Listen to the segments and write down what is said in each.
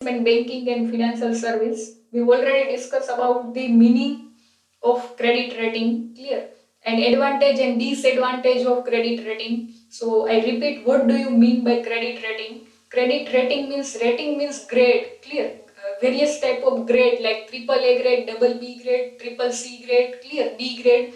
Banking and financial service. We've already discussed about the meaning of credit rating, clear, and advantage and disadvantage of credit rating. So I repeat, what do you mean by credit rating? Credit rating means grade, clear. Various type of grade like triple A grade, double B grade, triple C grade, clear, D grade,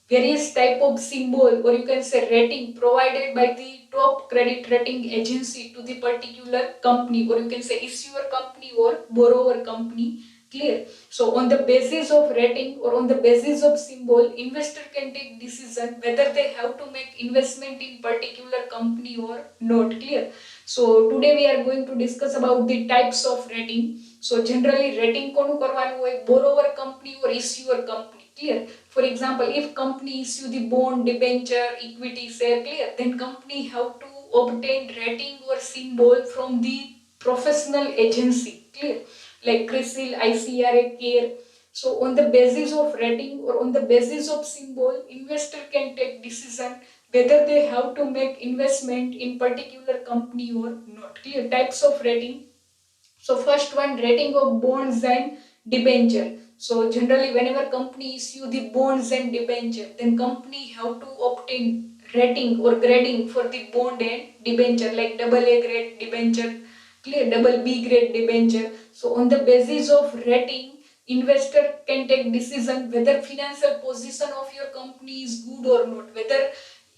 various type of symbol or you can say rating provided by the top credit rating agency to the particular company, or you can say issuer company or borrower company, clear. So on the basis of rating or on the basis of symbol, investor can take decision whether they have to make investment in particular company or not, clear. So today we are going to discuss about the types of rating. So generally rating કોનું કરવાનું હોય, borrower company or issuer company, clear. For example, if company issue the bond, debenture, equity share, clear, then company have to obtain rating or symbol from the professional agency, clear, like CRISIL, ICRA, CARE. So on the basis of rating or on the basis of symbol, investor can take decision whether they have to make investment in particular company or not, clear. Types of rating. So first one, rating of bonds and debenture. So generally whenever company issue the bonds and debenture, then company have to obtain rating or grading for the bond and debenture like double A grade debenture, clear, double B grade debenture. So on the basis of rating, investor can take decision whether financial position of your company is good or not, whether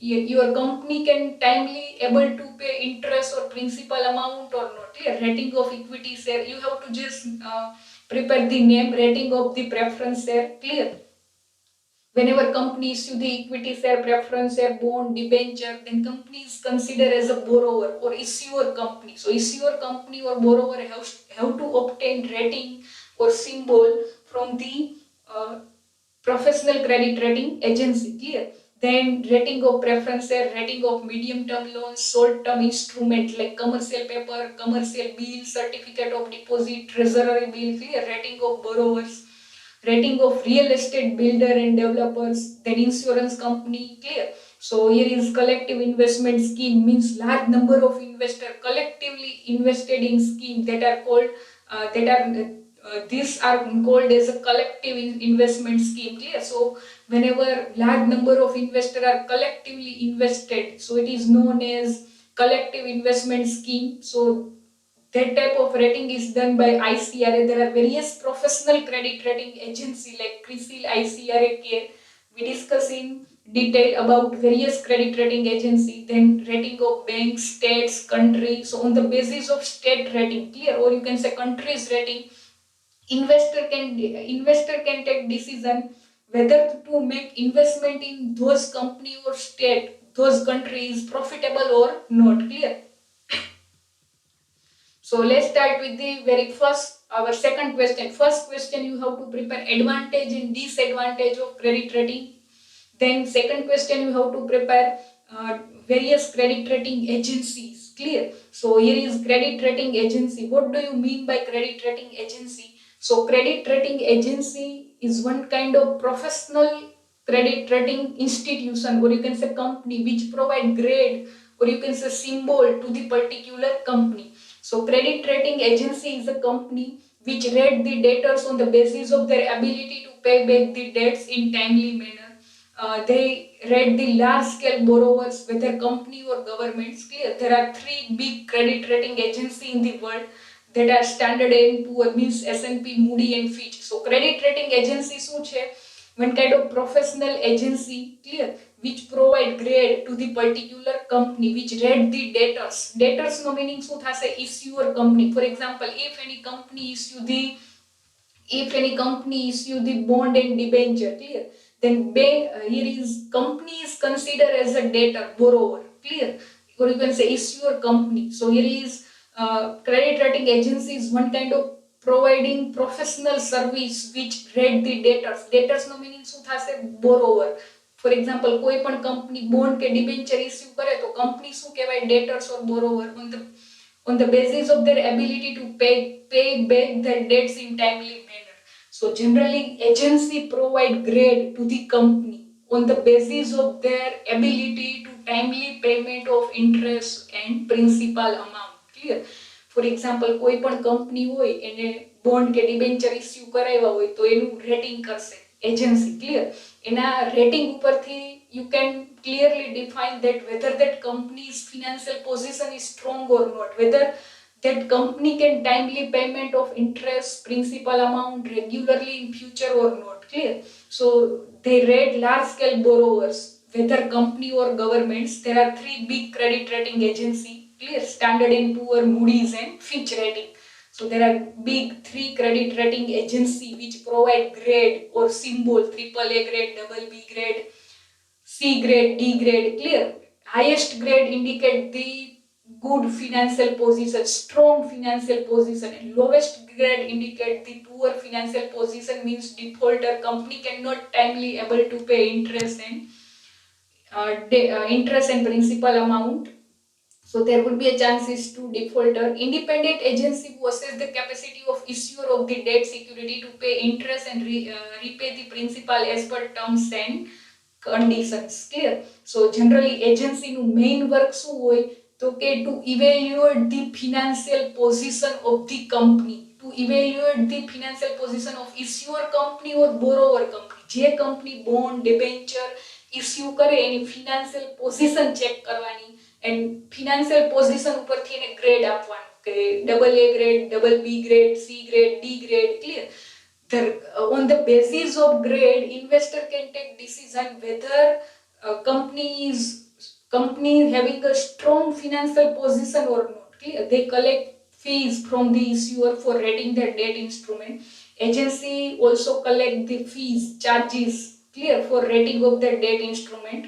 your company can timely able to pay interest or principal amount or not, clear. Rating of equity share, you have to just prepare the name, rating of the preference share, clear. Whenever company issue the equity share, preference share, bond, debenture, then company is considered as a borrower or issuer company. So issuer company or borrower have to obtain rating or symbol from the professional credit rating agency, clear. Then rating of preference share, rating of medium term loans, short term instrument like commercial paper, commercial bill, certificate of deposit, treasury bill, clear. Rating of borrowers, rating of real estate builder and developers, then insurance company, clear. So here is collective investment scheme, means large number of investors collectively invested in scheme that are called these are called as a collective investment scheme, clear. So whenever large number of investors are collectively invested, so it is known as collective investment scheme. So that type of rating is done by ICRA. There are various professional credit rating agency like CRISIL, ICRA, CARE. We discuss in detail about various credit rating agency. Then rating of banks, states, country. So on the basis of state rating, clear, or you can say country's rating, investor can take decision whether to make investment in those company or state, those country is profitable or not, clear. So let's start with the very first, our second question. First question, you have to prepare advantage and disadvantage of credit rating. Then second question, you have to prepare various credit rating agencies, clear. So here is credit rating agency. What do you mean by credit rating agency? So credit rating agency is one kind of professional credit rating institution, or you can say company, which provide grade or you can say symbol to the particular company. So credit rating agency is a company which rate the debtors on the basis of their ability to pay back the debts in timely manner. They rate the large scale borrowers, whether company or governments, clear. There are three big credit rating agencies in the world that are Standard & Poor, means S&P, Moody and Fitch. So credit rating agency શું છે? One kind of professional agency, clear, which provide grade to the particular company, which rate the debtors. Debtors no meaning શું થશે? Issuer company. For example, if any company issue the bond and debenture, clear, then here is company is considered as a debtor, borrower, clear, or you can say issuer company. So here is credit rating agency is one kind of providing professional service which rate the debtors. Debtors no meaning શું થશે? Borrower. For example, કોઈ પણ company bond કે debenture issue કરે તો company શું કહેવાય? Debtors or borrower, on the basis of their ability to pay back their debts in timely manner. So generally agency provide grade to the company on the basis of their ability to timely payment of interest and principal amount, clear. For example કોઈ પણ company હોય એને bond કે debenture issue કરાવ્યા હોય તો એનું rating કરશે એજન્સી, ક્લિયર. એના રેટિંગ ઉપરથી you can clearly define that whether that company's financial position is strong or not, whether that company can timely payment of interest principal amount regularly in future or not, clear. So they rate large scale borrowers, whether company or governments. There are three big credit rating agency, clear: Standard & Poor, Moody's and Fitch Rating. So there are big three credit rating agency which provide grade or symbol: AAA grade, BB grade, C grade, D grade, clear. Highest grade indicate the good financial position, strong financial position, and lowest grade indicate the poor financial position, means defaulter, company cannot timely able to pay interest and interest and principal amount. So there will be a chances to defaulter. Independent agency who assess the capacity of issuer of the debt security to pay interest and repay the principal as per terms and conditions, clear. So generally agency નું main work શું હોય તો કે to evaluate the financial position of the company, to evaluate the financial position of issuer company or borrower company. જે company bond debenture issue કરે એની financial position check કરવાની and financial position ઉપરથી એને grade આપવાનું કે AA grade, BB grade, C grade, D grade, clear. On the basis of grade, investor can take decision whether company is having a strong financial position or not, clear. They collect fees from the issuer for rating their debt instrument. Agency also collect the fees, charges, clear, for rating of their debt instrument.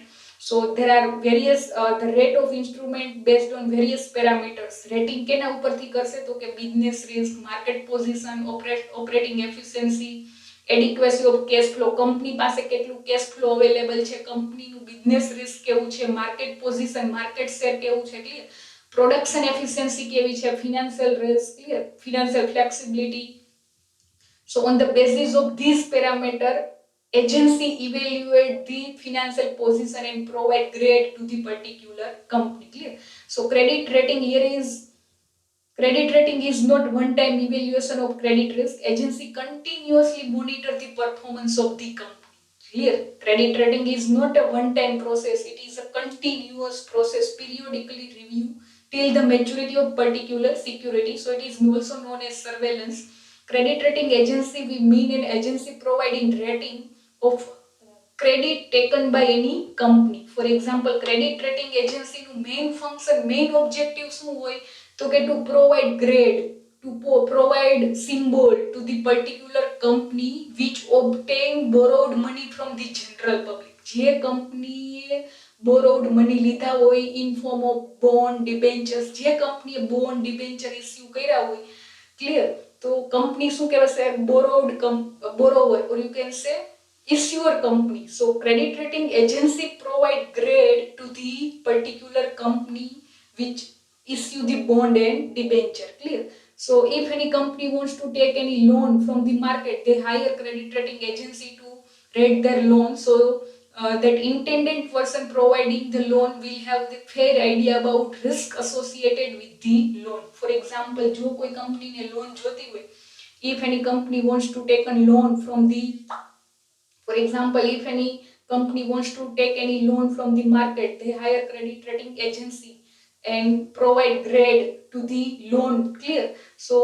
So there are various the rate of instrument based on various parameters. Rating કેના ઉપરથી કરશે તો કે business risk, market position, operating efficiency, adequacy of cash flow, company પાસે કેટલું cash flow available છે, કંપનીનું business risk કેવું છે, market position, market share કેવું છે, clear. Production efficiency કેવી છે, financial risk, clear, financial flexibility. So on the basis of these parameters, agency evaluate the financial position and provide grade to the particular company, clear. So credit rating is not one-time evaluation of credit risk. Agency continuously monitor the performance of the company, clear. Credit rating is not a one-time process, it is a continuous process, periodically review till the maturity of particular security. So it is also known as surveillance. Credit rating agency, we mean an agency providing rating of credit taken by any company. For example, credit rating agency નું main function, main objective શું હોય તો કે to provide grade, to provide symbol to the particular company which obtain borrowed money from the general public. જે કંપનીએ borrowed money લીધા હોય in form of bond, debentures, જે કંપનીએ bond, debenture issue કર્યા હોય, clear. તો કંપની શું કહેવાશે, borrower, or you can say issuer company. So credit rating agency provide grade to the particular company which issue the bond and debenture, clear. So if any company wants to take any loan from the market, they hire credit rating agency to rate their loan. So that intended person providing the loan will have the fair idea about risk associated with the loan. For example, જો કોઈ કંપનીને loan જોતી હોય, if any company wants to take a loan from the, for example, if any company wants to take any loan from the market, they hire credit rating agency and provide grade to the loan, clear. So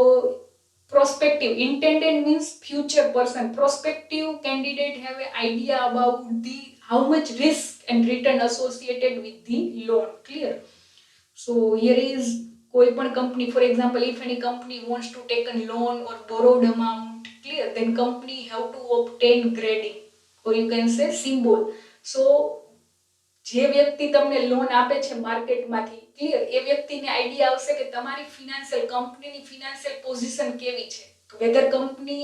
prospective, intended means future person, prospective candidate have an idea about the how much risk and return associated with the loan, clear. So here is કોઈ પણ company, for example, if any company wants to take a loan or borrowed amount, clear, then company have to obtain grading, or you can say symbol. So જે વ્યક્તિ તમને loan આપે છે માર્કેટમાંથી, clear, એ વ્યક્તિને idea આવશે કે તમારી ફિનાન્શિયલ કંપનીની ફિનાન્શિયલ પોઝિશન કેવી છે, whether company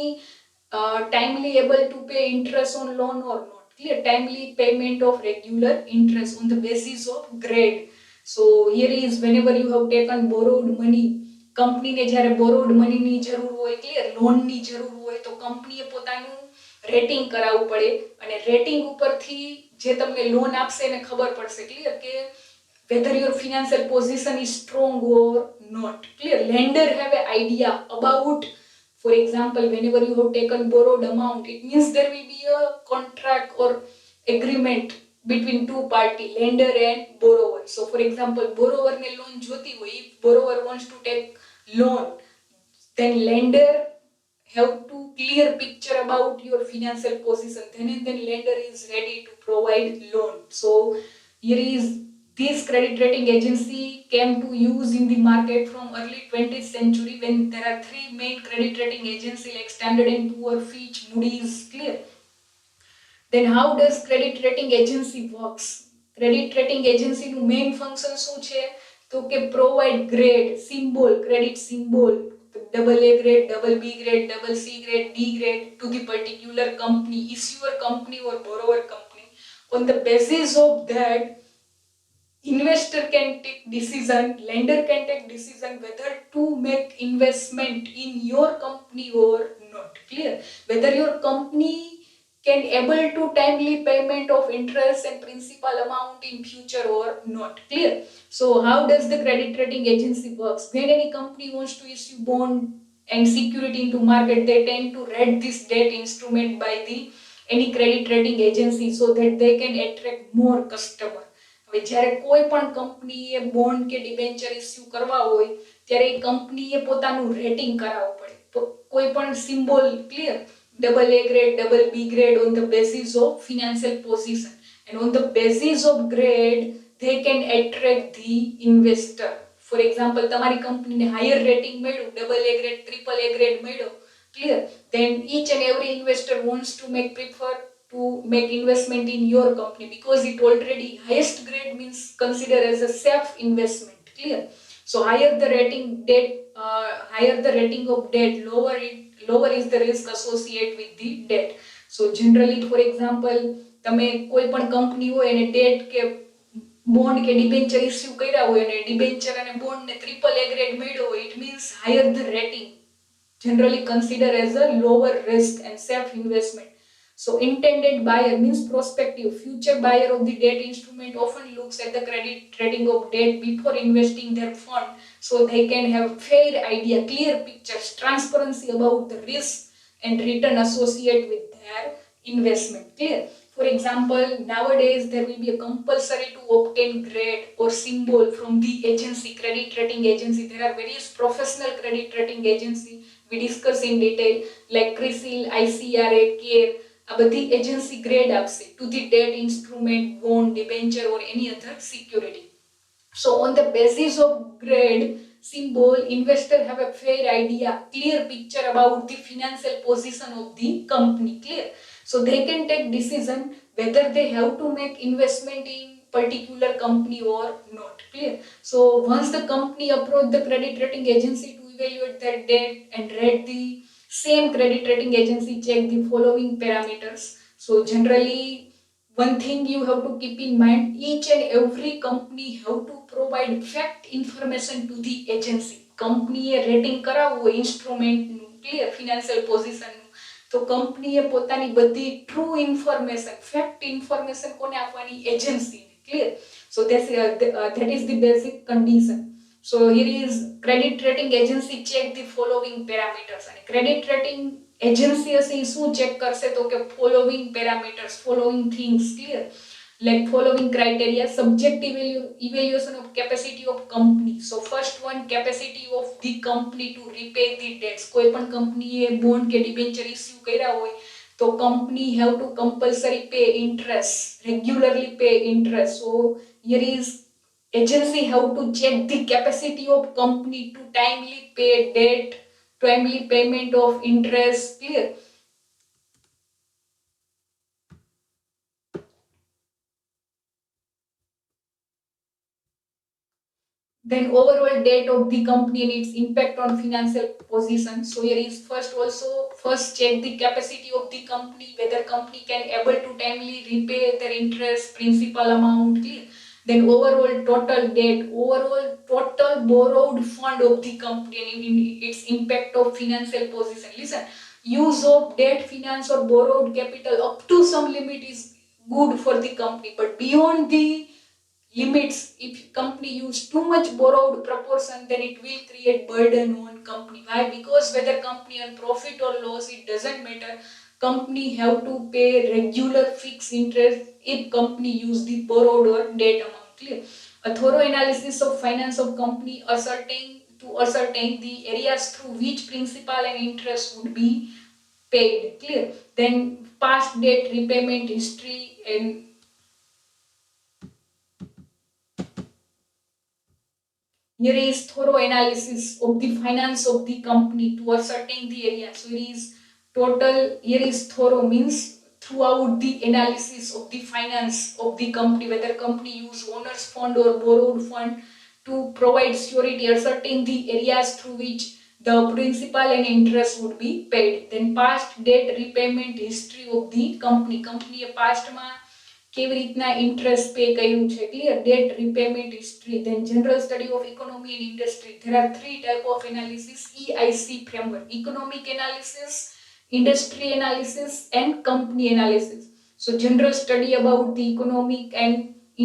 timely able to pay interest on loan or not, clear, timely payment of regular interest on the basis of grade. So here is whenever you have taken borrowed money, કંપનીને જ્યારે borrowed money ની જરૂર હોય, clear, લોનની જરૂર હોય, તો કંપનીએ પોતાનું રેટિંગ કરાવવું પડે અને રેટિંગ ઉપરથી જે તમને લોન આપશે એને ખબર પડશે, ક્લિયર, કે whether your financial position is strong or not. Clear? Lender have an idea about, for example, whenever you have taken borrowed amount, it means there will be a contract or agreement between two party, lender and borrower. So for example, borrower ne loan joti hoy, if borrower wants to take loan, then lender have to clear picture about your financial position, then and then lender is ready to provide loan. So here is this credit rating agency came to use in the market from early 20th century, when there are three main credit rating agencies like Standard & Poor, Fitch, Moody's. Clear? Then how does credit rating agency works? Credit rating agency નું main function શું છે? તો કે provide grade, symbol, credit symbol, double A grade, double B grade, double C grade, D grade to the particular company, issuer company or borrower company. On the basis of that, investor can take decision, lender can take decision whether to make investment in your company or not. Clear? Whether your company can able to timely payment of interest and principal amount in future or not. Clear? So how does the credit rating agency works? When any company wants to issue bond and security into market, they tend to rate this debt instrument by the any credit rating agency so that they can attract more customer. હવે જ્યારે કોઈ પણ કંપનીએ bond કે debenture issue કરવા હોય ત્યારે એ કંપનીએ પોતાનું રેટિંગ કરાવવું પડે. કોઈ પણ symbol clear, double A grade, double B grade on the basis of financial position, and on the basis of grade they can attract the investor. For example, તમારી કંપનીને હાયર રેટિંગ મળ્યું, double A grade, triple A grade મળ્યો, clear, then each and every investor wants to prefer to make investment in your company because it already highest grade means considered as a safe investment. Clear? So higher the rating of debt, lower is the risk associated with the debt. So generally, for example, તમે કોઈ પણ company હોય અને debt કે bond કે debenture issue કર્યા હોય અને debenture અને bond ને triple A grade મળ્યો હોય, it means higher the rating, generally considered as a lower risk and safe investment. So intended buyer means prospective future buyer of the debt instrument often looks at the credit rating of debt before investing their fund, so they can have fair idea, clear pictures, transparency about the risk and return associated with their investment. Clear? For example, nowadays there will be a compulsory to obtain grade or symbol from the agency, credit rating agency. There are various professional credit rating agency we discuss in detail like CRISIL, ICRA, CARE. આ બધી agency grade આપશે to the debt instrument, bond, debenture or any other security. So on the basis of grade symbol, investor have a fair idea, clear picture about the financial position of the company. Clear? So they can take decision whether they have to make investment in particular company or not. Clear? So once the company approach the credit rating agency to evaluate their debt and rate, the same credit rating agency check the following parameters. So generally, one thing you have to keep in mind, each and every company have to provide fact information to the agency. કંપનીએ rating કરાવવું હોય ઇન્સ્ટ્રુમેન્ટનું, clear, financial પોઝિશનનું, તો કંપનીએ પોતાની બધી true information, fact information કોને આપવાની? એજન્સીને. Clear? So that is the basic condition. So here is credit rating agency check the following parameters. અને credit rating agency હશે શું ચેક કરશે? તો કે following parameters, following things. Clear? Like following criteria: subjective evaluation of capacity of company. So first one, capacity of the company to repay the debts. કોઈ પણ કંપનીએ bond કે debenture issue કર્યા હોય તો company have to compulsory pay interest, regularly pay interest. So here is agency have to check the capacity of company to timely pay debt, timely payment of interest. Clear? Then overall debt of the company and its impact on financial position. So here is first check the capacity of the company, whether company can able to timely repay their interest, principal amount. Clear? Then overall total debt, overall total borrowed fund of the company and its impact of financial position. Listen, use of debt finance or borrowed capital up to some limit is good for the company, but beyond the limits. If company use too much borrowed proportion, then it will create burden on company. Why? Because whether company earn profit or loss, it doesn't matter. Company have to pay regular fixed interest if company use the borrowed or debt amount. Clear? A thorough analysis of finance of company ascertain the areas through which principal and interest would be paid. Clear? Then past debt repayment history, and here is thorough analysis of the finance of the company to ascertain the area. So it is total, here is thorough means throughout the analysis of the finance of the company, whether company use owner's fund or borrowed fund to provide surety, ascertain the areas through which the principal and interest would be paid. Then past debt repayment history of the company. Company એ pastમાં કેવી રીતના interest pay કર્યું છે, clear, debt repayment history. Then general study of economy and industry. There are three type of analysis EIC framework: economic analysis, industry analysis and company analysis. So general study about the economic and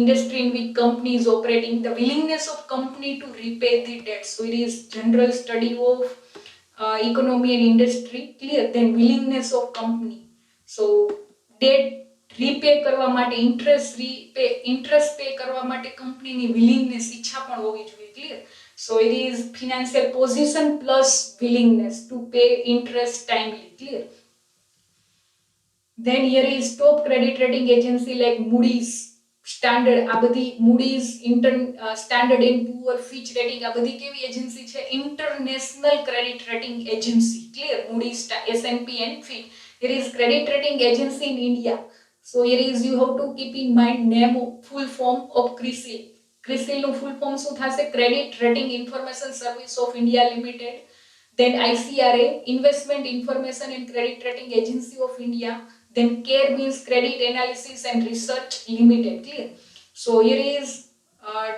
industry in which company is operating, the willingness of company to repay the debt. So it is general study of economy and industry, clear. Then willingness of company, so debt રીપે કરવા માટે, interest pay કરવા માટે કંપનીની willingness, ઈચ્છા પણ હોવી જોઈએ. Clear? So it is financial position plus willingness to pay interest timely. Clear? Then here is top credit rating agency like Moody's, Standard, આ બધી Moody's, Standard and Poor, Fitch rating, આ બધી કેવી એજન્સી છે? International credit rating agency. Clear? Moody's, S&P and Fitch. Here is credit rating agency in India. So here is, you have to keep in mind name of full form of CRISIL. CRISIL નું full form શું થશે? Credit Rating Information Service of India Limited. Then ICRA, Investment Information and Credit Rating Agency of India. Then CARE means Credit Analysis and Research Limited. Clear? So here is,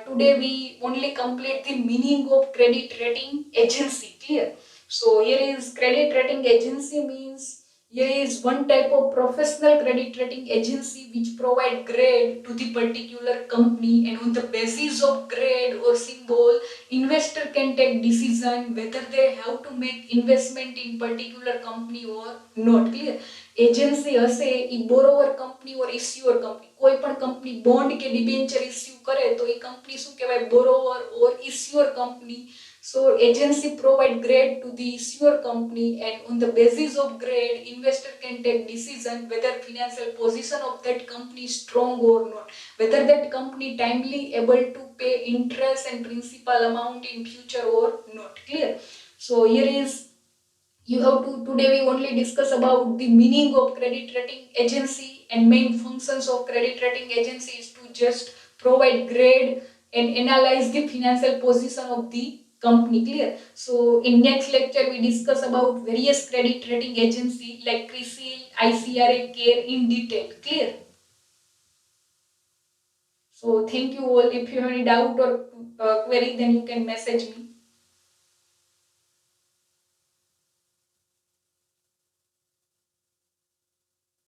today we only complete the meaning of credit rating agency. Clear? So here is credit rating agency means, here is one type of professional credit rating agency which provide grade to the particular company, and on the basis of grade or symbol, investor can take decision whether they have to make investment in particular company or not. Clear? Agency હશે એ બોરોવર company ઓર ઇસ્યુઅર company, કોઈ પણ company bond કે debenture issue કરે તો એ company શું કહેવાય? બોરોવર ઓર ઇસ્યુઅર company. So agency provide grade to the issuer company, and on the basis of grade, investor can take decision whether financial position of that company is strong or not, whether that company timely able to pay interest and principal amount in future or not. Clear? So here is, you have to, today we only discuss about the meaning of credit rating agency, and main functions of credit rating agency is to just provide grade and analyze the financial position of the company. Clear? So in next lecture we discuss about various credit rating agency like CRISIL, ICRA, CARE in detail. Clear? So thank you all. If you have any doubt or query, then you can message me.